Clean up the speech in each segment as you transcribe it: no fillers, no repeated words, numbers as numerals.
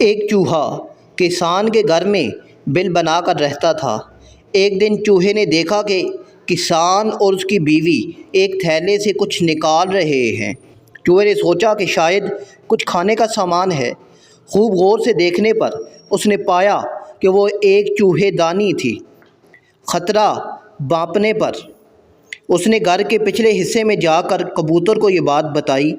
ایک چوہا کسان کے گھر میں بل بنا کر رہتا تھا۔ ایک دن چوہے نے دیکھا کہ کسان اور اس کی بیوی ایک تھیلے سے کچھ نکال رہے ہیں۔ چوہے نے سوچا کہ شاید کچھ کھانے کا سامان ہے۔ خوب غور سے دیکھنے پر اس نے پایا کہ وہ ایک چوہے دانی تھی۔ خطرہ بھانپنے پر اس نے گھر کے پچھلے حصے میں جا کر کبوتر کو یہ بات بتائی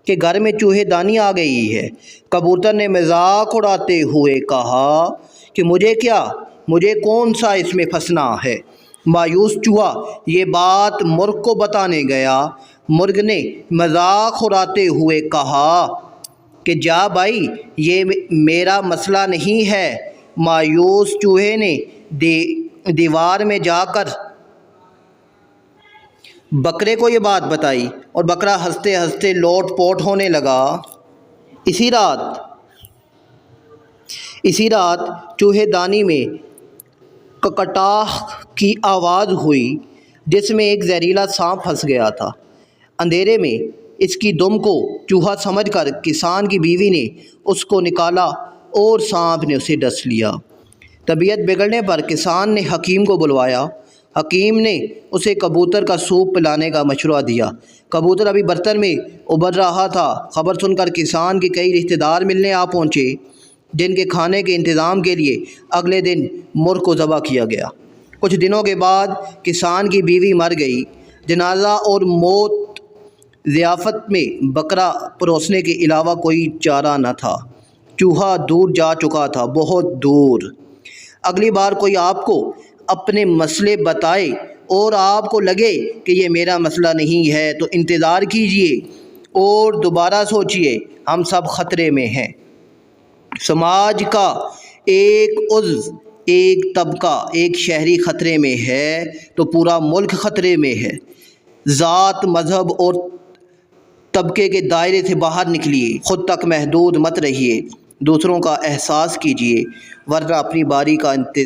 کہ گھر میں چوہے دانی آ گئی ہے۔ کبوتر نے مذاق اڑاتے ہوئے کہا کہ مجھے کیا، مجھے کون سا اس میں پھنسنا ہے۔ مایوس چوہا یہ بات مرغ کو بتانے گیا۔ مرغ نے مذاق اڑاتے ہوئے کہا کہ جا بھائی، یہ میرا مسئلہ نہیں ہے۔ مایوس چوہے نے دیوار میں جا کر بکرے کو یہ بات بتائی اور بکرا ہنستے ہنستے لوٹ پوٹ ہونے لگا۔ اسی رات چوہے دانی میں ککٹاہ کی آواز ہوئی جس میں ایک زہریلا سانپ پھنس گیا تھا۔ اندھیرے میں اس کی دم کو چوہا سمجھ کر کسان کی بیوی نے اس کو نکالا اور سانپ نے اسے ڈس لیا۔ طبیعت بگڑنے پر کسان نے حکیم کو بلوایا۔ حکیم نے اسے کبوتر کا سوپ پلانے کا مشورہ دیا۔ کبوتر ابھی برتن میں ابل رہا تھا۔ خبر سن کر کسان کے کئی رشتہ دار ملنے آ پہنچے، جن کے کھانے کے انتظام کے لیے اگلے دن مرغ کو ذبح کیا گیا۔ کچھ دنوں کے بعد کسان کی بیوی مر گئی۔ جنازہ اور موت ضیافت میں بکرا پروسنے کے علاوہ کوئی چارہ نہ تھا۔ چوہا دور جا چکا تھا، بہت دور۔ اگلی بار کوئی آپ کو اپنے مسئلے بتائے اور آپ کو لگے کہ یہ میرا مسئلہ نہیں ہے تو انتظار کیجئے اور دوبارہ سوچئے، ہم سب خطرے میں ہیں۔ سماج کا ایک عضو، ایک طبقہ، ایک شہری خطرے میں ہے تو پورا ملک خطرے میں ہے۔ ذات، مذہب اور طبقے کے دائرے سے باہر نکلیے، خود تک محدود مت رہیے، دوسروں کا احساس کیجئے، ورنہ اپنی باری کا انتظار